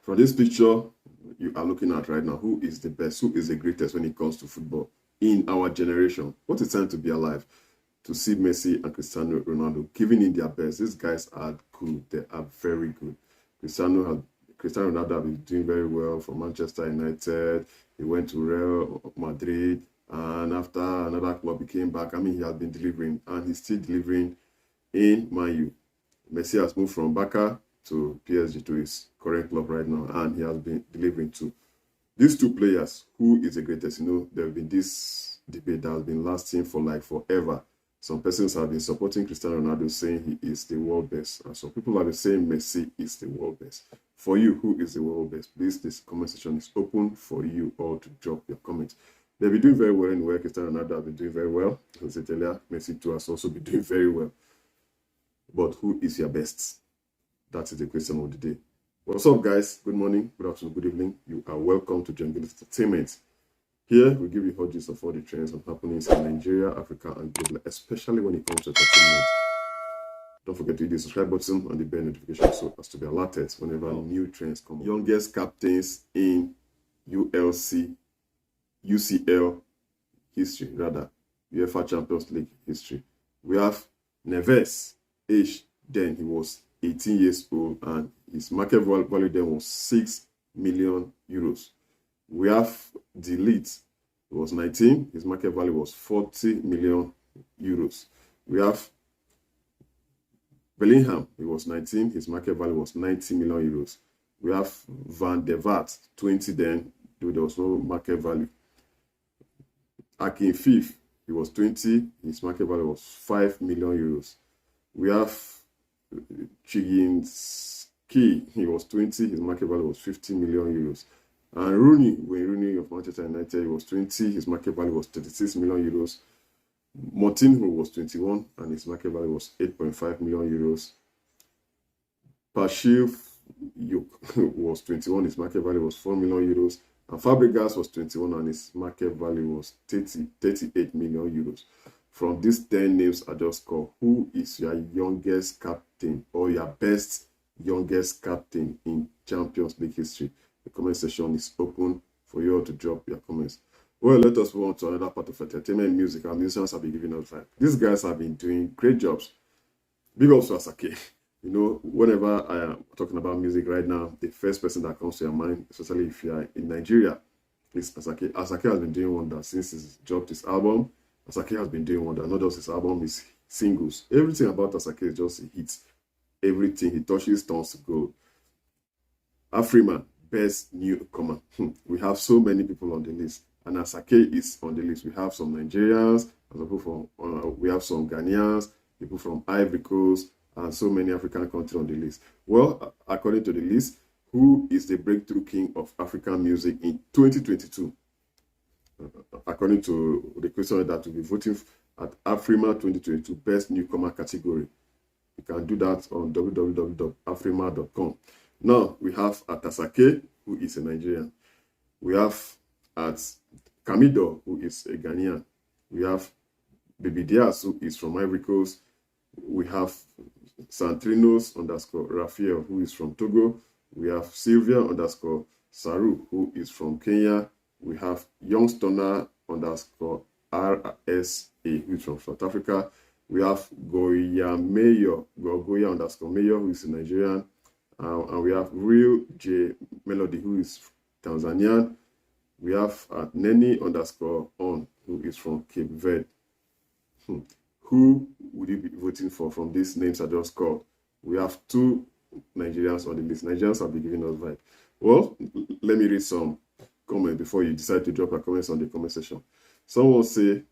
From this picture you are looking at right now, who is the best, who is the greatest when it comes to football in our generation? What a time to be alive, to see Messi and Cristiano Ronaldo giving in their best. These guys are good. They are very good. Cristiano Ronaldo has been doing very well for Manchester United. He went to Real Madrid, and after another club, he came back. I mean, he has been delivering, and he's still delivering in Man U. Messi has moved from Barca to PSG, to his current club right now, and he has been delivering too. These two players, who is the greatest? You know, there have been this debate that has been lasting for like forever. Some persons have been supporting Cristiano Ronaldo, saying he is the world best, and some people have been saying Messi is the world best. For you, who is the world best? Please, this comment section is open for you all to drop your comments. They've been doing very well anyway. Cristiano Ronaldo has been doing very well. As I said earlier, Messi too has also been doing very well. But who is your best? That is the question of the day. What's up, guys? Good morning, good afternoon, good evening. You are welcome to Jungle Entertainment. Here, we give you hot gist of all the trends and happenings in Nigeria, Africa, and global, especially when it comes to entertainment. Don't forget to hit the subscribe button and the bell notification so as to be alerted whenever new trends come. Youngest captains in UCL history, rather, UEFA Champions League history. We have Neves, age then he was 18 years old, and his market value then was 6 million euros. We have Delete, he was 19, his market value was 40 million euros. We have Bellingham, he was 19, his market value was 90 million euros. We have Van der Vaart, 20 then, though there was no market value. Akin Fifth, he was 20, his market value was 5 million euros. We have Chiginski, he was 20, his market value was 50 million euros. And Rooney of Manchester United, he was 20, his market value was 36 million euros. Moutinho was 21, and his market value was 8.5 million euros. Pashil was 21, his market value was 4 million euros. And Fabregas was 21, and his market value was 38 million euros. From these 10 names I just called, who is your youngest captain or your best youngest captain in Champions League history? The comment section is open for you all to drop your comments. Well, let us move on to another part of entertainment music. Our musicians have been giving us time. These guys have been doing great jobs. Big ups to Asake. You know, whenever I am talking about music right now, the first person that comes to your mind, especially if you are in Nigeria, is Asake. Asake has been doing wonders since he's dropped his album. Asake has been doing wonders. Not just his album, his singles. Everything about Asake is just a hit. Everything he touches turns to gold. AFRIMMA, best newcomer. We have so many people on the list, and Asake is on the list. We have some Nigerians, we have some Ghanaians, people from Ivory Coast, and so many African countries on the list. Well, according to the list, who is the breakthrough king of African music in 2022? According to the question that will be voting at AFRIMMA 2022 Best Newcomer category. You can do that on www.afrimma.com. Now, we have at Asake, who is a Nigerian. We have at Kamido, who is a Ghanaian. We have Baby Diaz, who is from Ivory Coast. We have Santrinos_Raphael, who is from Togo. We have Sylvia_Saru, who is from Kenya. We have Youngstoner_RSA, who is from South Africa. We have Goya_Mayor, who is a Nigerian. And we have Real J Melody, who is Tanzanian. We have Neni_on, who is from Cape Verde. Who would you be voting for from these names I just called? We have two Nigerians on the list. Nigerians have been giving us vibe. Well, let me read some comments before you decide to drop your comments on the comment section. Someone say,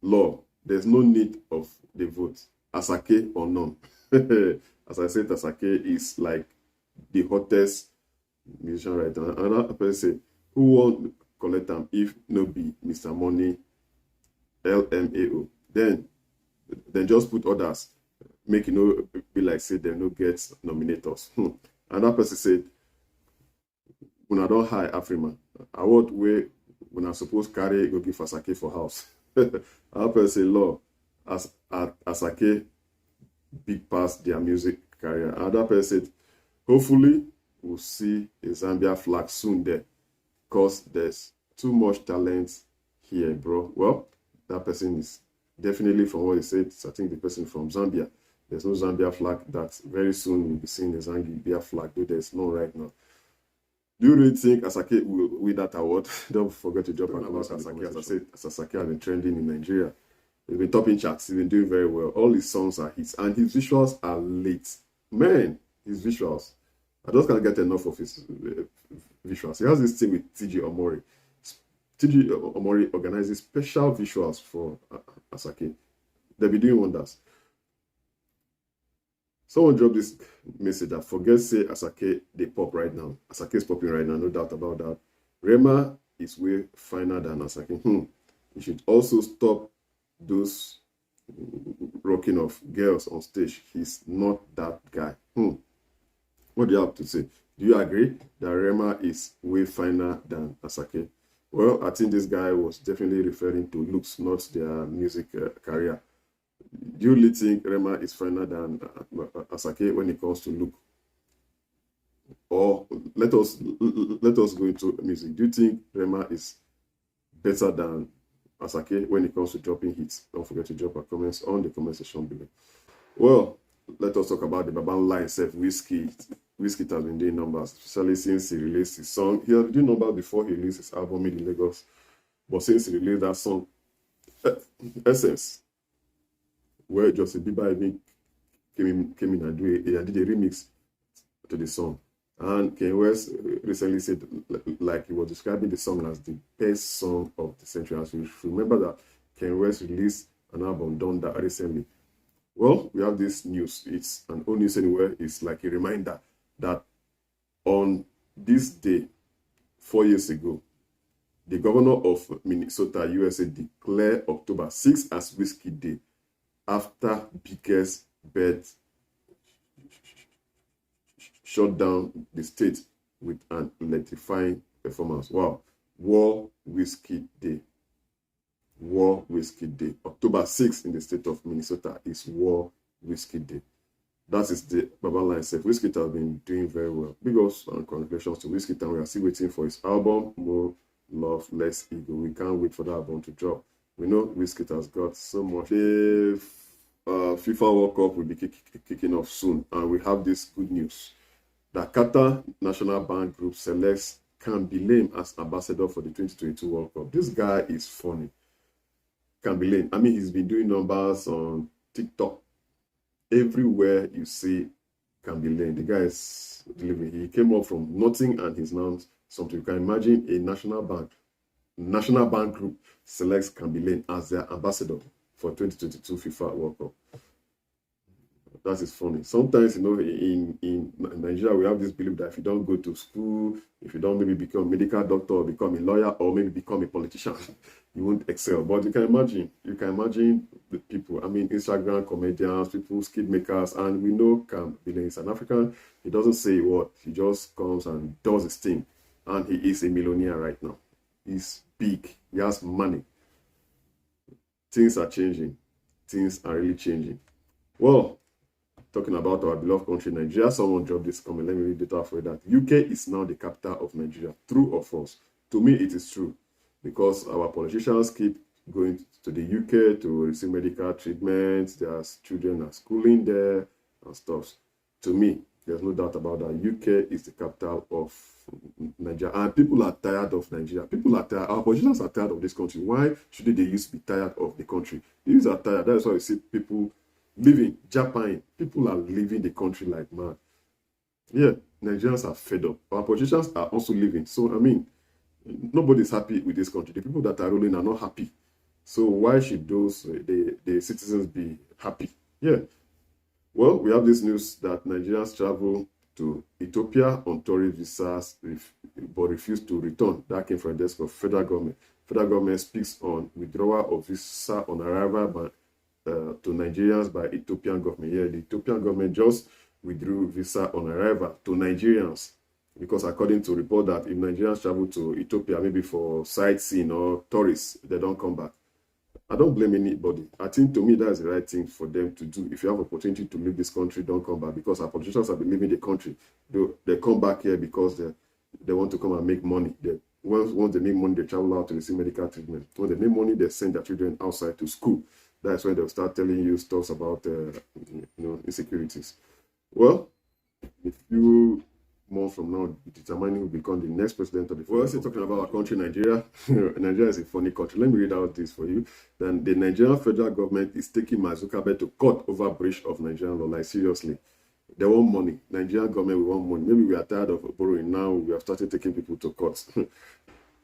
Law, there's no need of the vote. Asake or none. As I said, Asake is like the hottest musician right now. Another person say, who won't collect them if no be Mr. Money LMAO? Then just put others. Make it no be like say they no get nominators. Another person said, when I don't hire AFRIMMA, award way when I suppose carry go give Asake for house. Another person say, Law, Asake big past their music career. Another person said, Hopefully, we'll see a Zambia flag soon there, because there's too much talent here, bro. Well, that person is definitely, from what he said, I think the person from Zambia. There's no Zambia flag. That very soon we'll be seeing the Zambia flag, though there's none right now. Do you really think Asake will win that award? Don't forget to drop an about Asake. As I said, Asake has been trending in Nigeria. He's been topping charts. He's been doing very well. All his songs are hits, and his visuals are late. Man, his visuals. I just can't get enough of his visuals. He has this thing with TG Omori. TG Omori organizes special visuals for Asake. They'll be doing wonders. Someone dropped this message that forget say Asake they pop right now. Asake is popping right now, no doubt about that. Rema is way finer than Asake. You should also stop those rocking of girls on stage. He's not that guy. What do you have to say? Do you agree that Rema is way finer than Asake? Well, I think this guy was definitely referring to looks, not their music career. Do you really think Rema is finer than Asake when it comes to look? Or let us go into music. Do you think Rema is better than Asake when it comes to dropping hits? Don't forget to drop our comments on the comment section below. Well, let us talk about the Babanla himself, Wizkid. Wizkid has been doing numbers, especially since he released his song. He had been doing numbers before he released his album Made in Lagos. But since he released that song, Essence, where Justin Bieber even came in and did a remix to the song. And Kanye West recently said, like he was describing the song as the best song of the century. As you remember that Kanye West released an album done that recently. Well, we have this news. It's an old news anywhere. It's like a reminder that on this day, 4 years ago, the governor of Minnesota, USA, declared October 6 as Wizkid Day, after biggest bird shut down the state with an electrifying performance. Wow. War Wizkid Day. War Wizkid Day. October 6th in the state of Minnesota is War Wizkid Day. That is the Babanla itself. Wizkid has been doing very well. Big ups and congratulations to Wizkid, and we are still waiting for his album, More Love, Less Ego. We can't wait for that album to drop. We know Wizkid has got so much. The FIFA World Cup will be kicking off soon, and we have this good news that Qatar National Bank Group selects Kambilane as ambassador for the 2022 World Cup. This guy is funny. Kambilane, I mean, he's been doing numbers on TikTok. Everywhere you see Kambilane, the guy is delivering. He came up from nothing and he's now something. You can imagine a national bank group selects Kambilane as their ambassador for 2022 FIFA World Cup. That is funny. Sometimes, in Nigeria, we have this belief that if you don't go to school, if you don't maybe become a medical doctor or become a lawyer or maybe become a politician, you won't excel. But you can imagine the people, I mean, Instagram comedians, people, skid makers, and we know Kambilane is an African. He doesn't say what, he just comes and does his thing. And he is a millionaire right now. He's big, he has money. Things are changing. Things are really changing. Well, talking about our beloved country, Nigeria, someone dropped this comment. Let me read it out for you. That UK is now the capital of Nigeria. True or false? To me, it is true. Because our politicians keep going to the UK to receive medical treatment. Their children are schooling there and stuff. To me, there's no doubt about that. UK is the capital of Nigeria. And people are tired of Nigeria. People are tired. Our politicians are tired of this country. Why should they used to be tired of the country? These are tired. That's why you see people leaving Japan. People are leaving the country like mad. Yeah, Nigerians are fed up. Our politicians are also leaving. So, I mean, nobody's happy with this country. The people that are ruling are not happy. So why should the citizens be happy? Yeah. Well, we have this news that Nigerians travel to Ethiopia on tourist visas but refuse to return. That came from the desk of federal government. Federal government speaks on withdrawal of visa on arrival to Nigerians by Ethiopian government. Yeah, the Ethiopian government just withdrew visa on arrival to Nigerians because according to report that if Nigerians travel to Ethiopia maybe for sightseeing or tourists, they don't come back. I don't blame anybody. I think to me that's the right thing for them to do. If you have opportunity to leave this country, don't come back, because our politicians have been leaving the country. They come back here because they want to come and make money. Once they make money, they travel out to receive medical treatment. When they make money, they send their children outside to school. That's when they'll start telling you stuff about insecurities. Well, a few months from now, determining who will become the next president of the. We're also talking about our country, Nigeria. Nigeria is a funny country. Let me read out this for you. Then the Nigerian federal government is taking Mark Zuckerberg to court over breach of Nigerian law. Like, seriously, they want money. Nigerian government, we want money. Maybe we are tired of borrowing. Now we have started taking people to court.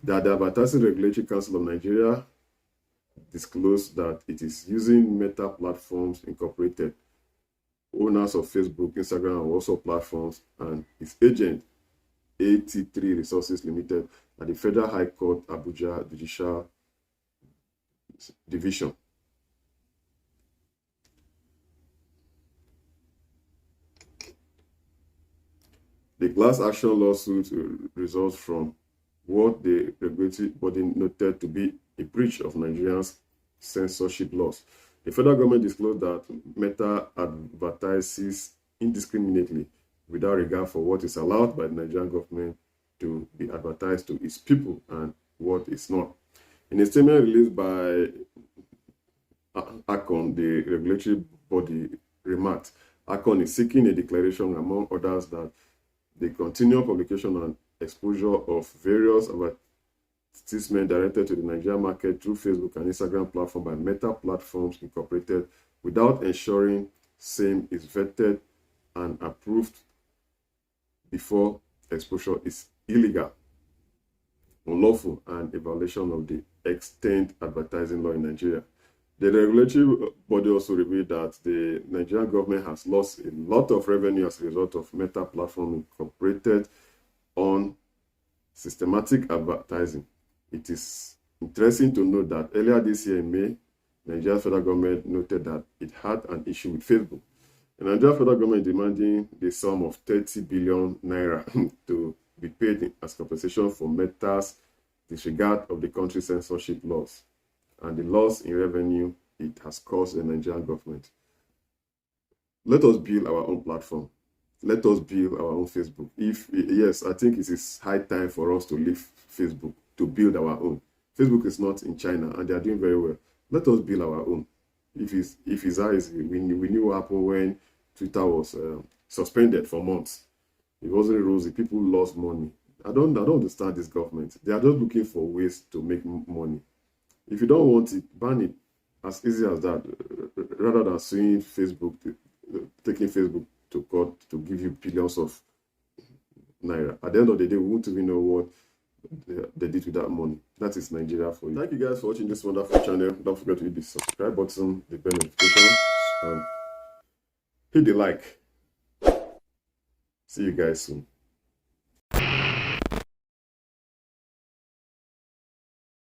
The Advertising Regulatory Council of Nigeria disclosed that it is using Meta Platforms Incorporated, owners of Facebook, Instagram, and also platforms, and its agent, AT3 Resources Limited, at the Federal High Court, Abuja Judicial Division. The class action lawsuit results from what the regulatory body noted to be a breach of Nigeria's censorship laws. The federal government disclosed that Meta advertises indiscriminately without regard for what is allowed by the Nigerian government to be advertised to its people and what is not. In a statement released by ACON, the regulatory body remarked, ACON is seeking a declaration, among others, that the continual publication and exposure of various advertisements directed to the Nigerian market through Facebook and Instagram platform by Meta Platforms Incorporated without ensuring same is vetted and approved before exposure is illegal, unlawful, and a violation of the extant advertising law in Nigeria. The regulatory body also revealed that the Nigerian government has lost a lot of revenue as a result of Meta Platform Incorporated on systematic advertising. It is interesting to note that earlier this year in May, Nigerian federal government noted that it had an issue with Facebook. The Nigerian federal government demanding the sum of 30 billion naira to be paid as compensation for Meta's disregard of the country's censorship laws and the loss in revenue it has caused the Nigerian government. Let us build our own platform. Let us build our own Facebook. Yes, I think it is high time for us to leave Facebook to build our own. Facebook is not in China and they are doing very well. Let us build our own. If it's eyes, we knew what happened when Twitter was suspended for months. It wasn't rosy. People lost money. I don't understand this government. They are just looking for ways to make money. If you don't want it, ban it. As easy as that. Rather than suing Facebook, taking Facebook to court to give you billions of naira. At the end of the day, we won't even know what they did with that money. That is Nigeria for you. Thank you guys for watching this wonderful channel. Don't forget to hit the subscribe button, the bell notification, and hit the like. See you guys soon.